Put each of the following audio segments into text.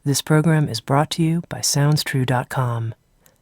This program is brought to you by SoundsTrue.com.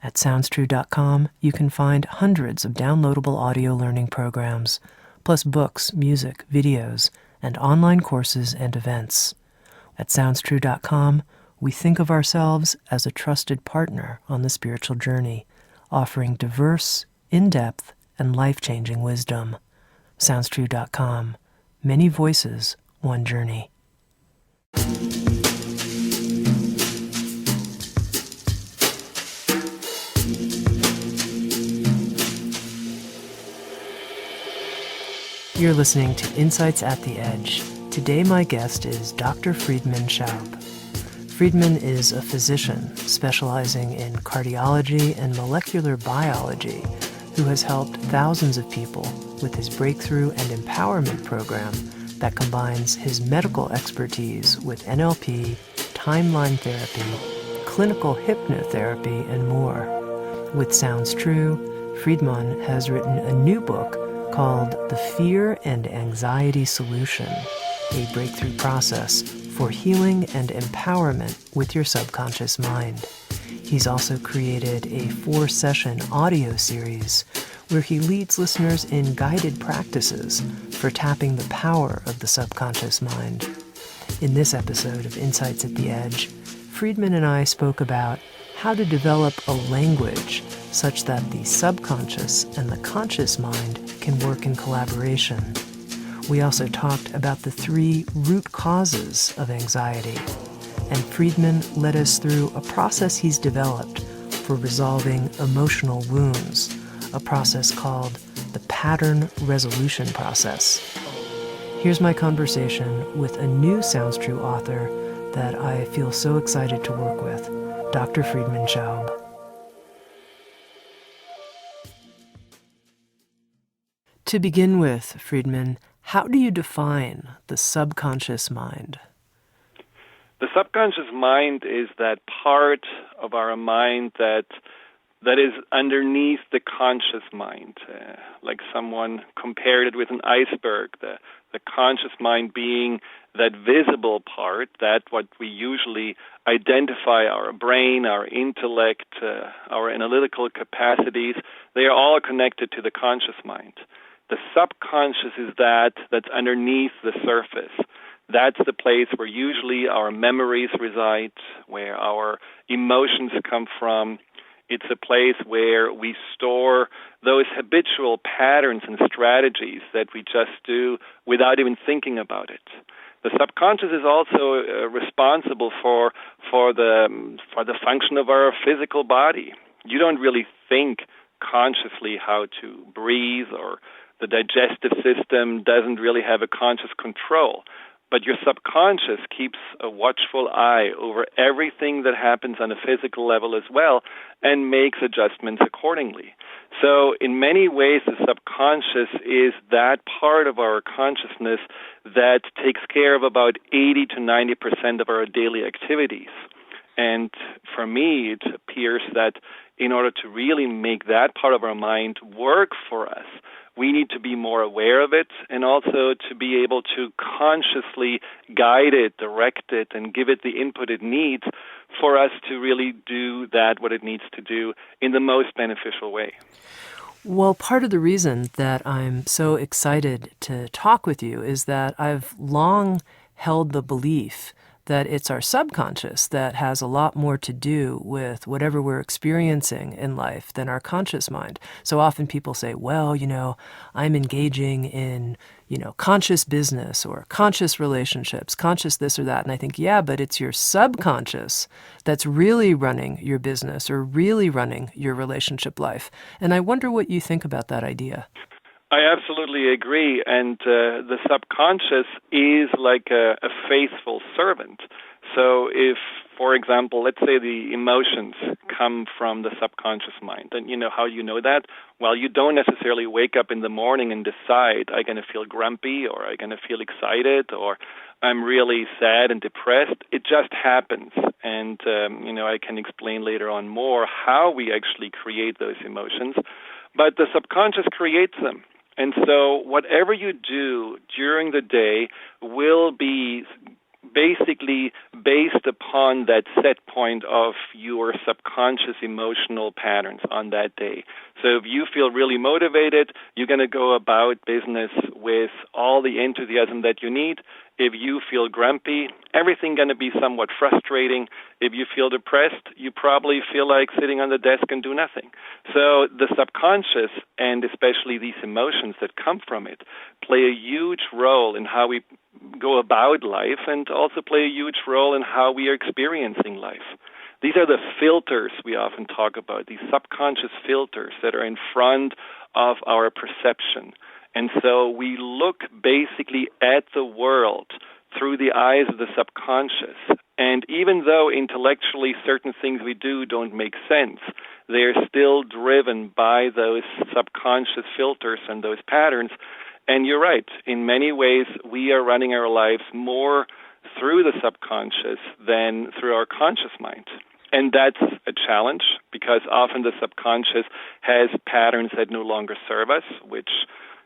At SoundsTrue.com, you can find hundreds of downloadable audio learning programs, plus books, music, videos, and online courses and events. At SoundsTrue.com, we think of ourselves as a trusted partner on the spiritual journey, offering diverse, in-depth, and life-changing wisdom. SoundsTrue.com. Many voices, one journey. You're listening to Insights at the Edge. Today my guest is Dr. Friedemann Schaub. Friedemann is a physician specializing in cardiology and molecular biology who has helped thousands of people with his breakthrough and empowerment program that combines his medical expertise with NLP, timeline therapy, clinical hypnotherapy, and more. With Sounds True, Friedemann has written a new book called The Fear and Anxiety Solution, a breakthrough process for healing and empowerment with your subconscious mind. He's also created a 4-session audio series where he leads listeners in guided practices for tapping the power of the subconscious mind. In this episode of Insights at the Edge, Friedemann and I spoke about how to develop a language such that the subconscious and the conscious mind can work in collaboration. We also talked about the 3 root causes of anxiety, and Friedemann led us through a process he's developed for resolving emotional wounds, a process called the pattern resolution process. Here's my conversation with a new Sounds True author that I feel so excited to work with, Dr. Friedemann Schaub. To begin with, Friedemann, how do you define the subconscious mind? The subconscious mind is that part of our mind that is underneath the conscious mind. Like someone compared it with an iceberg, the conscious mind being that visible part, that what we usually identify our brain, our intellect, our analytical capacities, they are all connected to the conscious mind. The subconscious is that's underneath the surface. That's the place where usually our memories reside, where our emotions come from. It's a place where we store those habitual patterns and strategies that we just do without even thinking about it. The subconscious is also responsible for the function of our physical body. You don't really think consciously how to breathe, or the digestive system doesn't really have a conscious control. But your subconscious keeps a watchful eye over everything that happens on a physical level as well and makes adjustments accordingly. So in many ways, the subconscious is that part of our consciousness that takes care of about 80 to 90% of our daily activities. And for me, it appears that in order to really make that part of our mind work for us, we need to be more aware of it, and also to be able to consciously guide it, direct it, and give it the input it needs for us to really do what it needs to do in the most beneficial way. Well, part of the reason that I'm so excited to talk with you is that I've long held the belief that it's our subconscious that has a lot more to do with whatever we're experiencing in life than our conscious mind. So often people say, well, I'm engaging in, conscious business or conscious relationships, conscious this or that. And I think, yeah, but it's your subconscious that's really running your business or really running your relationship life. And I wonder what you think about that idea. I absolutely agree, and the subconscious is like a faithful servant. So if, for example, let's say the emotions come from the subconscious mind, then how you know that? Well, you don't necessarily wake up in the morning and decide, I'm going to feel grumpy, or I'm going to feel excited, or I'm really sad and depressed. It just happens, and I can explain later on more how we actually create those emotions, but the subconscious creates them. And so whatever you do during the day will be basically based upon that set point of your subconscious emotional patterns on that day. So if you feel really motivated, you're going to go about business with all the enthusiasm that you need. If you feel grumpy, everything going to be somewhat frustrating. If you feel depressed, you probably feel like sitting on the desk and do nothing. So the subconscious, and especially these emotions that come from it, play a huge role in how we go about life and also play a huge role in how we are experiencing life. These are the filters we often talk about, these subconscious filters that are in front of our perception. And so we look basically at the world through the eyes of the subconscious. And even though intellectually certain things we do don't make sense, they're still driven by those subconscious filters and those patterns. And you're right, in many ways we are running our lives more through the subconscious than through our conscious mind. And that's a challenge because often the subconscious has patterns that no longer serve us, which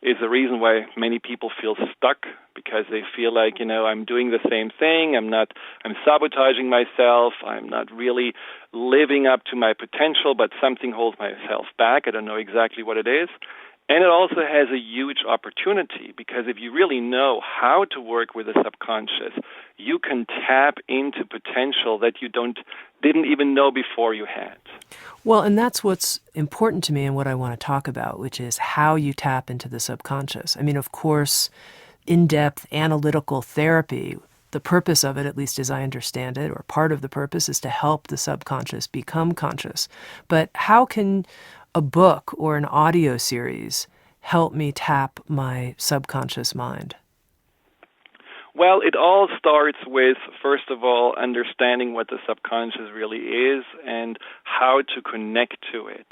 is the reason why many people feel stuck, because they feel like, I'm doing the same thing, I'm sabotaging myself, I'm not really living up to my potential, but something holds myself back. I don't know exactly what it is. And it also has a huge opportunity, because if you really know how to work with the subconscious, you can tap into potential that you didn't even know before you had. Well, and that's what's important to me and what I want to talk about, which is how you tap into the subconscious. I mean, of course, in-depth analytical therapy, the purpose of it, at least as I understand it, or part of the purpose, is to help the subconscious become conscious. But how can a book or an audio series help me tap my subconscious mind? Well, it all starts with, first of all, understanding what the subconscious really is and how to connect to it.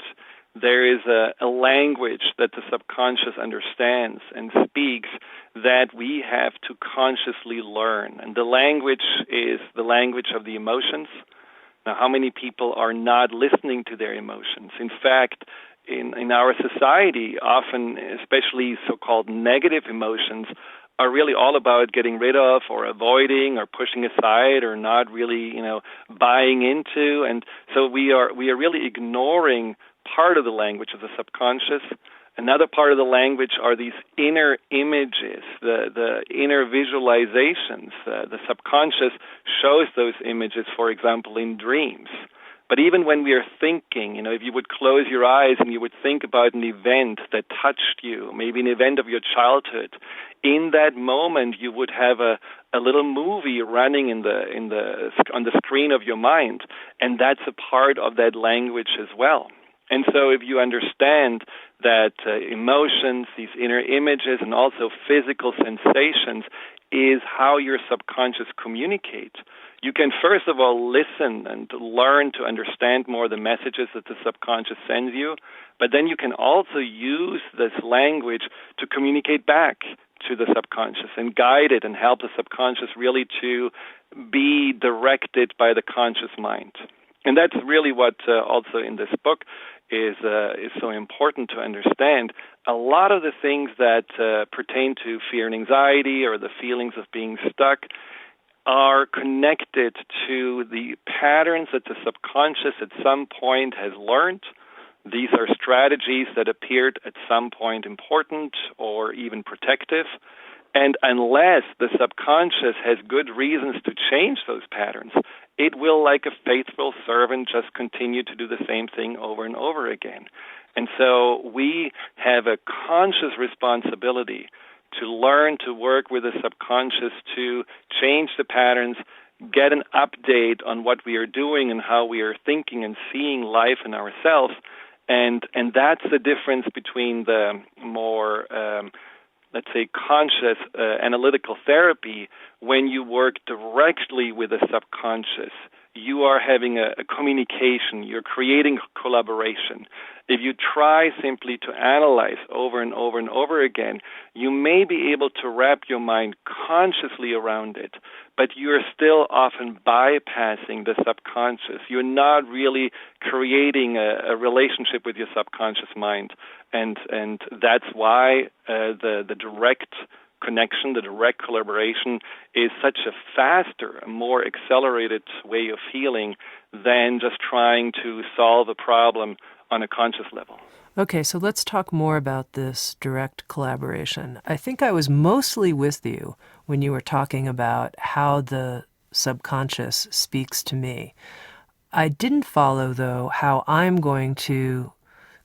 There is a language that the subconscious understands and speaks that we have to consciously learn. And the language is the language of the emotions. Now, how many people are not listening to their emotions? In fact, in our society, often, especially so-called negative emotions, are really all about getting rid of or avoiding or pushing aside or not really, buying into. And so we are really ignoring part of the language of the subconscious. Another part of the language are these inner images, the inner visualizations. The subconscious shows those images, for example, in dreams. But even when we are thinking, if you would close your eyes and you would think about an event that touched you, maybe an event of your childhood, in that moment you would have a little movie running on the screen of your mind, and that's a part of that language as well. And so if you understand that emotions, these inner images, and also physical sensations is how your subconscious communicates, you can first of all listen and learn to understand more the messages that the subconscious sends you, but then you can also use this language to communicate back to the subconscious and guide it and help the subconscious really to be directed by the conscious mind. And that's really what also in this book is so important to understand. A lot of the things that pertain to fear and anxiety or the feelings of being stuck are connected to the patterns that the subconscious at some point has learned. These are strategies that appeared at some point important or even protective. And unless the subconscious has good reasons to change those patterns, it will, like a faithful servant, just continue to do the same thing over and over again. And so we have a conscious responsibility to learn to work with the subconscious to change the patterns, get an update on what we are doing and how we are thinking and seeing life and ourselves. And that's the difference between the more let's say, conscious analytical therapy. When you work directly with the subconscious, you are having a communication, you're creating collaboration. If you try simply to analyze over and over and over again, you may be able to wrap your mind consciously around it, but you're still often bypassing the subconscious. You're not really creating a relationship with your subconscious mind, and that's why the direct connection, the direct collaboration, is such a faster, a more accelerated way of healing than just trying to solve a problem on a conscious level. Okay, so let's talk more about this direct collaboration. I think I was mostly with you when you were talking about how the subconscious speaks to me. I didn't follow, though, how I'm going to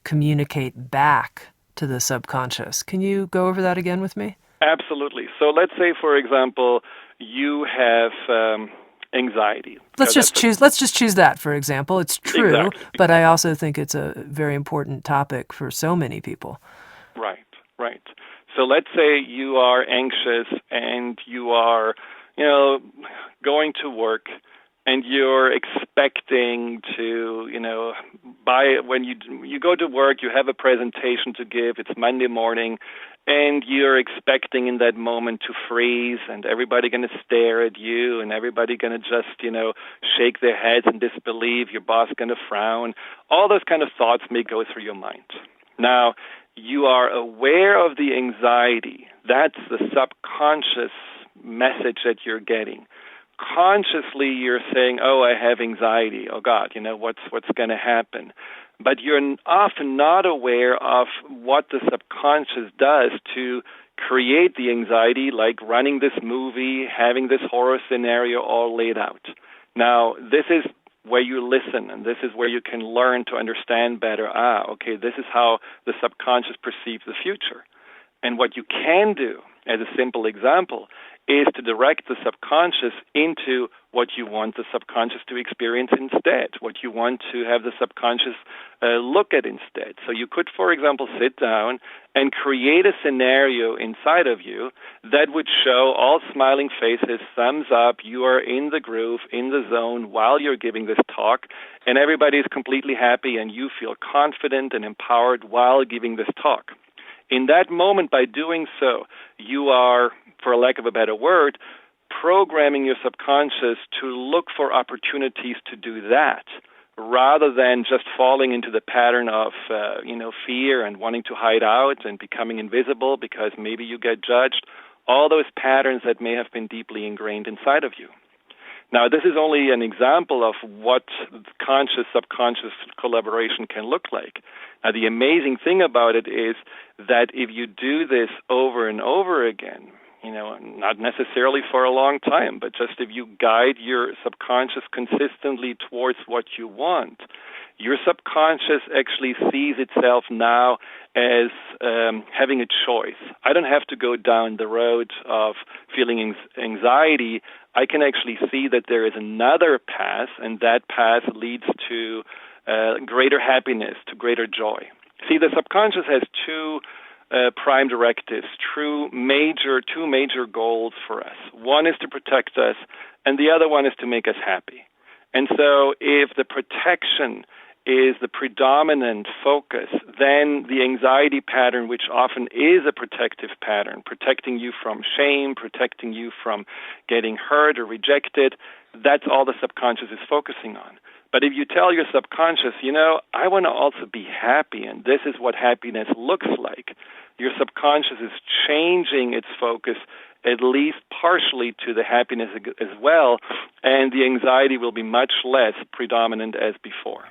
communicate back to the subconscious. Can you go over that again with me? Absolutely. So let's say, for example, you have anxiety. Let's just choose that, for example. It's true, Exactly. but I also think it's a very important topic for so many people. Right. So let's say you are anxious and you are, going to work, and you're expecting to, when you go to work, you have a presentation to give, it's Monday morning, and you're expecting in that moment to freeze, and everybody going to stare at you, and everybody going to just, shake their heads in disbelief, your boss going to frown. All those kind of thoughts may go through your mind. Now, you are aware of the anxiety. That's the subconscious message that you're getting. Consciously, you're saying, "Oh, I have anxiety. Oh God, what's going to happen?" But you're often not aware of what the subconscious does to create the anxiety, like running this movie, having this horror scenario all laid out. Now, this is where you listen, and this is where you can learn to understand better. Okay, this is how the subconscious perceives the future. And what you can do, as a simple example, is to direct the subconscious into what you want the subconscious to experience instead, what you want to have the subconscious look at instead. So you could, for example, sit down and create a scenario inside of you that would show all smiling faces, thumbs up, you are in the groove, in the zone while you're giving this talk, and everybody is completely happy and you feel confident and empowered while giving this talk. In that moment, by doing so, you are, for lack of a better word, programming your subconscious to look for opportunities to do that, rather than just falling into the pattern of, fear and wanting to hide out and becoming invisible because maybe you get judged. All those patterns that may have been deeply ingrained inside of you. Now, this is only an example of what conscious-subconscious collaboration can look like. Now, the amazing thing about it is that if you do this over and over again, not necessarily for a long time, but just if you guide your subconscious consistently towards what you want, your subconscious actually sees itself now as having a choice. I don't have to go down the road of feeling anxiety. I can actually see that there is another path, and that path leads to greater happiness, to greater joy. See, the subconscious has two prime directives, two major goals for us. One is to protect us, and the other one is to make us happy. And so if the protection is the predominant focus, then the anxiety pattern, which often is a protective pattern, protecting you from shame, protecting you from getting hurt or rejected, that's all the subconscious is focusing on. But if you tell your subconscious, I want to also be happy, and this is what happiness looks like, your subconscious is changing its focus at least partially to the happiness as well, and the anxiety will be much less predominant as before.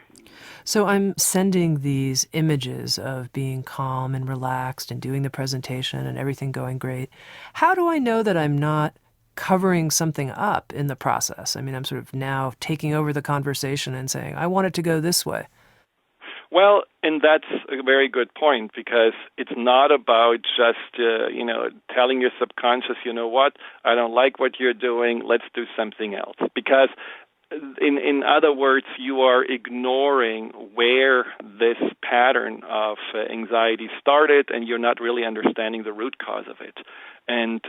So I'm sending these images of being calm and relaxed and doing the presentation and everything going great. How do I know that I'm not covering something up in the process? I mean, I'm sort of now taking over the conversation and saying, I want it to go this way. Well, and that's a very good point, because it's not about just, telling your subconscious, what, I don't like what you're doing, let's do something else. Because in other words, you are ignoring where this pattern of anxiety started, and you're not really understanding the root cause of it. And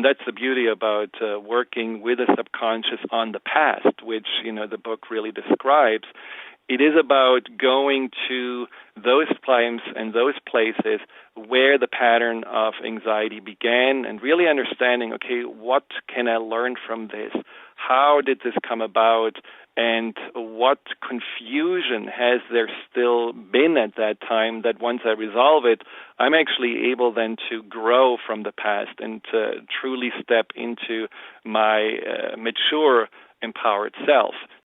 that's the beauty about working with the subconscious on the past, which, the book really describes. It is about going to those times and those places where the pattern of anxiety began and really understanding, okay, what can I learn from this? how did this come about, and what confusion has there still been at that time that once I resolve it, I'm actually able then to grow from the past and to truly step into my mature, empowered self.